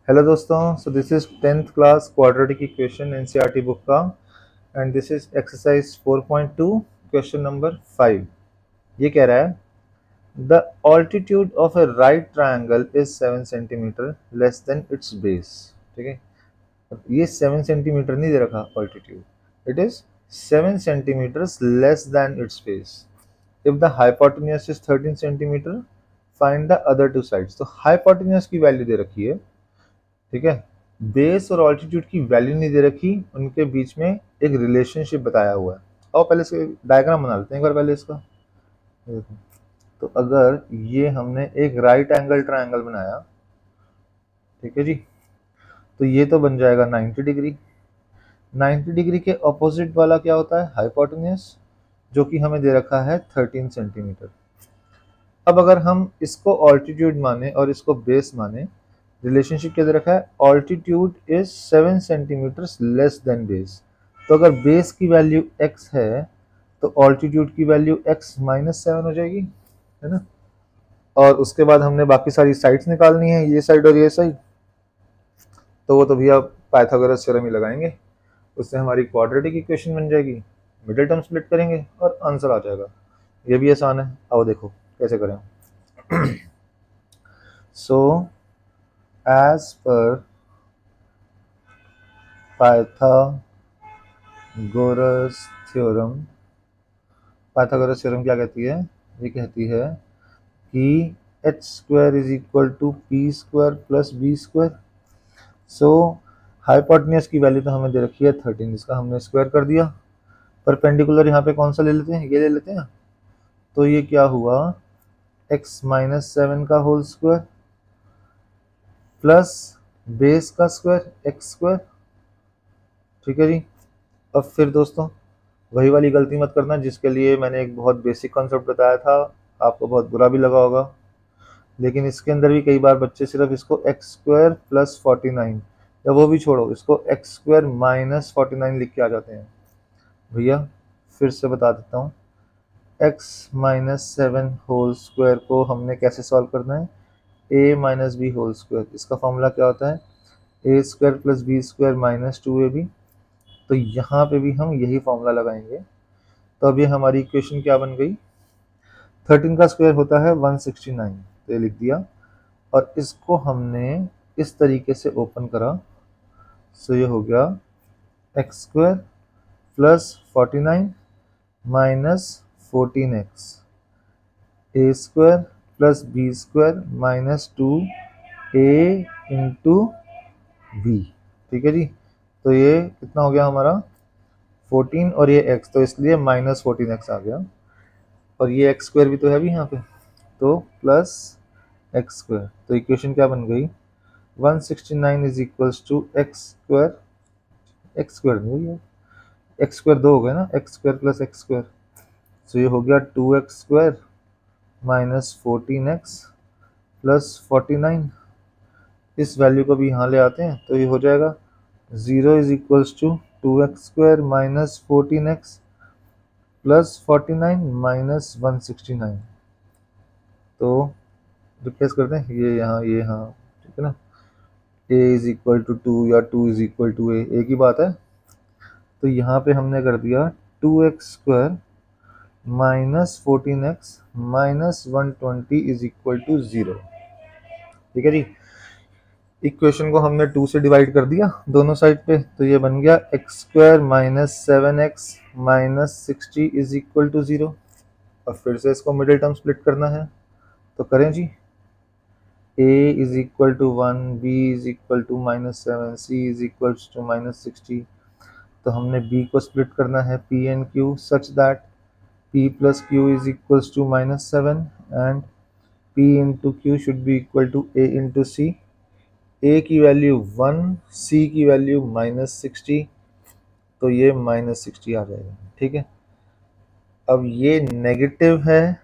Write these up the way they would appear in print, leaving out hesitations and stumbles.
Hello दोस्तों, so this is 10th class quadratic equation NCERT book का and this is exercise 4.2 question number 5। ये कह रहा है the altitude of a right triangle is 7 centimetre less than its base. ठीक है, ये 7 centimetre नहीं दे रखा altitude, it is 7 centimetres less than its base. If the hypotenuse is 13 centimetre find the other two sides. तो hypotenuse की value दे रखी है, ठीक है, बेस और ऑल्टीट्यूड की वैल्यू नहीं दे रखी, उनके बीच में एक रिलेशनशिप बताया हुआ है। और पहले इसका डायग्राम बना लेते हैं एक बार पहले इसका। देखो, तो अगर ये हमने एक राइट एंगल ट्रायंगल बनाया, ठीक है जी, तो ये तो बन जाएगा 90 डिग्री। 90 डिग्री के ऑपोजिट वाला क्या होता है? हाइपोटेन्यूज, जो कि हमें दे रखा है 13 सेंटीमीटर। अब अगर हम इसको ऑल्टीट्यूड माने और इसको बेस माने, रिलेशनशिप क्या दे रखा है? Altitude is 7 centimetre less then base. तो अगर बेस की वैल्यू x है तो ऑल्टीट्यूड की वैल्यू x माइनस 7 हो जाएगी, है ना। और उसके बाद हमने बाकी सारी साइड्स निकालनी है, ये साइड और ये साइड। तो वो तो भैया पाइथागोरस थ्योरम ही लगाएंगे, उससे हमारी क्वाड्रेटिक इक्वेशन बन जाएगी। मिडिल टर्म स्प्लिट करेंगे और आंसर आ जाएगा। ये भी आसान है, आओ देखो कैसे करें। So as per Pythagoras theorem, Pythagoras theorem क्या कहती है? ये कहती है कि H square is equal to P square plus B square. So hypotenuse की वैल्यू तो हमें दे रखी है 13, इसका हमने स्क्वायर कर दिया। परपेंडिकुलर यहाँ पे कौन सा ले लेते हैं? ये ले लेते हैं। तो ये क्या हुआ? x माइनस 7 का होल स्क्वायर प्लस बेस का स्क्वायर x स्क्वायर। ठीक है जी। अब फिर दोस्तों वही वाली गलती मत करना जिसके लिए मैंने एक बहुत बेसिक कॉन्सेप्ट बताया था, आपको बहुत बुरा भी लगा होगा। लेकिन इसके अंदर भी कई बार बच्चे सिर्फ इसको एक्स स्क्वायर प्लस 49, या वो भी छोड़ो, इसको एक्स स्क्वायर माइनस 49 लिख के आ जाते हैं। भैया फिर से बता देता हूँ, एक्स माइनस 7 होल स्क्वायर को हमने कैसे सॉल्व करना है? A minus b whole square. इसका फॉर्मूला क्या होता है? A square plus B square minus 2ab। तो यहाँ पे भी हम यही फॉर्मूला लगाएंगे। तो अब ये हमारी इक्वेशन क्या बन गई? 13 का स्क्वायर होता है 169, तो ये लिख दिया। और इसको हमने इस तरीके से ओपन करा, सो ये हो गया x square plus 49 minus 14x, a square plus B square minus 2a into b. ठीक है जी। तो ये कितना हो गया हमारा? 14 और ये x, तो इसलिए माइनस 14x आ गया। और ये एक्स स्क्वायर भी तो है भी यहाँ पे, तो प्लस एक्स स्क्वायर। तो इक्वेशन क्या बन गई? 169 is equals to x square, x square नहीं हुई है, एक्स स्क्वायर दो हो गए ना, x square plus x square. तो ये हो गया 2x square minus 14x plus 49। इस वैल्यू को भी यहाँ ले आते हैं तो ये हो जाएगा 0 is equals to 2x square minus 14x plus 49 minus 169। तो रिप्लेस करते हैं ये यहाँ, ये यहाँ, ठीक है ना। a इज इक्वल टू 2 या 2 इज इक्वल टू a, एक ही बात है। तो यहाँ पे हमने कर दिया 2x square minus 14x minus 120 is equal to 0। ठीक है जी। इक्वेशन को हमने 2 से डिवाइड कर दिया दोनों साइड पे, तो ये बन गया x square minus 7x minus 60 is equal to 0। अब फिर से इसको मिडिल टर्म स्प्लिट करना है, तो करें जी। a is equal to 1, b is equal to minus 7, c is equal to minus 60। तो हमने b को स्प्लिट करना है p and q such that p plus q is equal to minus 7 and p into q should be equal to a into c। a की value 1, c की value minus 60, तो ये minus 60 आ जाएगा। ठीक है। अब ये नेगेटिव है,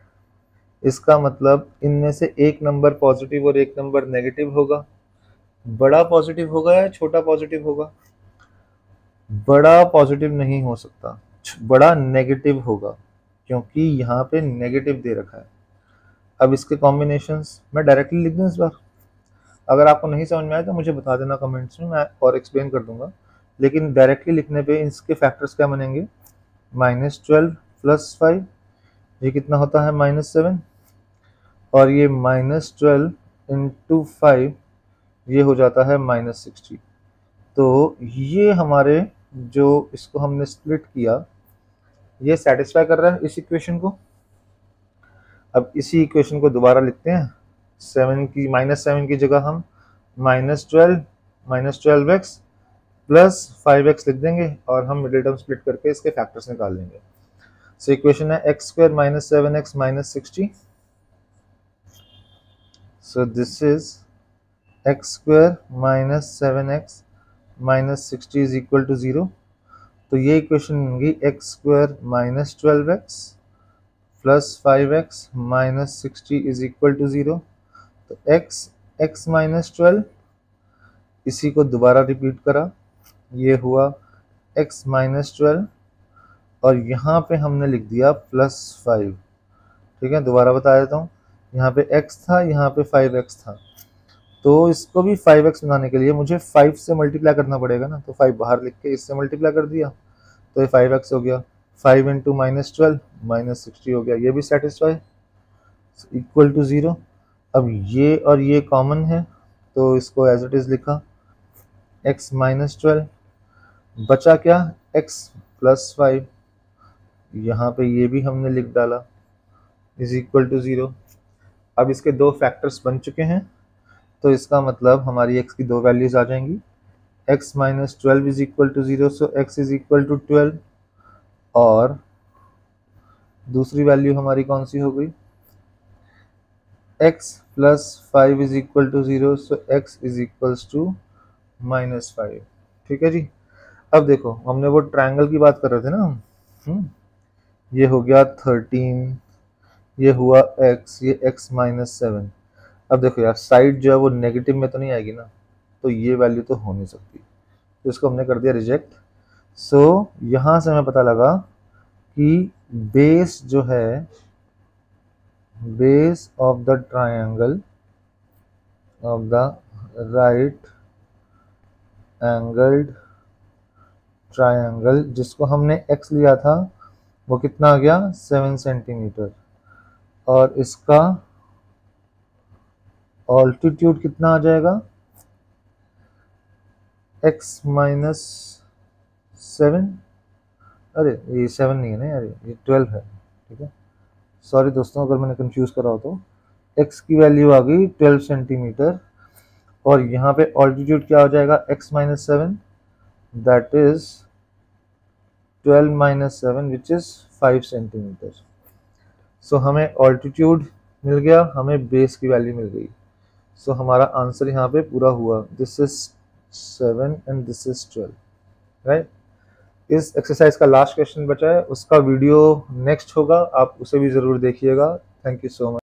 इसका मतलब इनमें से एक नंबर पॉजिटिव और एक नंबर नेगेटिव होगा। बड़ा पॉजिटिव होगा या छोटा पॉजिटिव होगा? बड़ा पॉजिटिव नहीं हो सकता, बड़ा नेगेटिव होगा, क्योंकि यहाँ पे नेगेटिव दे रखा है। अब इसके कॉम्बिनेशंस मैं डायरेक्टली लिख दूं इस बार। अगर आपको नहीं समझ में आए तो मुझे बता देना कमेंट्स में, मैं और एक्सप्लेन कर दूंगा। लेकिन डायरेक्टली लिखने पे इसके फैक्टर्स क्या बनेंगे, -12 + 5, ये कितना होता है -7, और ये -12 × 5 ये हो जाता है -60। तो ये हमारे जो इसको हमने स्प्लिट किया ये सेटिस्फाई कर रहा है इस इक्वेशन को। अब इसी इक्वेशन को दोबारा लिखते हैं, -7 की जगह हम -12x + 5x लिख देंगे और हम मिडिल टर्म स्प्लिट करके इसके फैक्टर्स निकाल लेंगे। सो इक्वेशन है x² - 7x - 60। So this is x² - 7x - 60 = 0। तो ये इक्वेशन होगी x² - 12x + 5x - 60 = 0। तो x -12, इसी को दोबारा रिपीट करा, ये हुआ x -12 और यहाँ पे हमने लिख दिया +5। ठीक है, दोबारा बता देता हूँ, यहाँ पे x था, यहाँ पे 5x था, तो इसको भी 5x बनाने के लिए मुझे 5 से मल्टीप्लाई करना पड़ेगा ना। तो 5 बाहर लिख के इससे मल्टीप्लाई कर दिया तो ये 5x हो गया। 5 × -12 -60 हो गया, ये भी सेटिस्फाई = 0। अब ये और ये कॉमन है तो इसको एज इट इज लिखा, x -12, बचा क्या, x + 5, यहाँ पे ये भी हमने लिख डाला = 0। अब इसके दो फैक्टर्स बन चुके हैं, तो इसका मतलब हमारी x की दो वैल्यूज आ जाएंगी, x -12 = 0, सो x = 12, और दूसरी वैल्यू हमारी कौन सी हो गई, x + 5 = 0, सो x = -5। ठीक है जी। अब देखो, हमने वो ट्रायंगल की बात कर रहे थे ना, ये हो गया 13, ये हुआ x, ये x -7। अब देखो यार, साइड जो है वो नेगेटिव में तो नहीं आएगी ना, तो ये वैल्यू तो हो नहीं सकती, तो इसको हमने कर दिया रिजेक्ट। सो यहाँ से हमें पता लगा कि बेस जो है, base of the triangle of the right angled triangle, जिसको हमने x लिया था, वो कितना आ गया, 7 सेंटीमीटर, और इसका ऑल्टीट्यूड कितना आ जाएगा, x -7, अरे ये 7 नहीं है ना यार, ये 12 है। ठीक है, सॉरी दोस्तों अगर मैंने कंफ्यूज करा हो तो। x की वैल्यू आ गई 12 सेंटीमीटर, और यहाँ पे ऑल्टीट्यूड क्या हो जाएगा, x -7, that is 12 - 7 which is 5 centimetre. So हमें ऑल्टीट्यूड मिल गया, हमें बेस की वैल्यू मिल गई। सो हमारा आंसर यहाँ पे पूरा हुआ, this is 7 and this is 12, right. इस एक्सरसाइज का लास्ट क्वेश्चन बचा है, उसका वीडियो नेक्स्ट होगा, आप उसे भी ज़रूर देखिएगा। Thank you so much.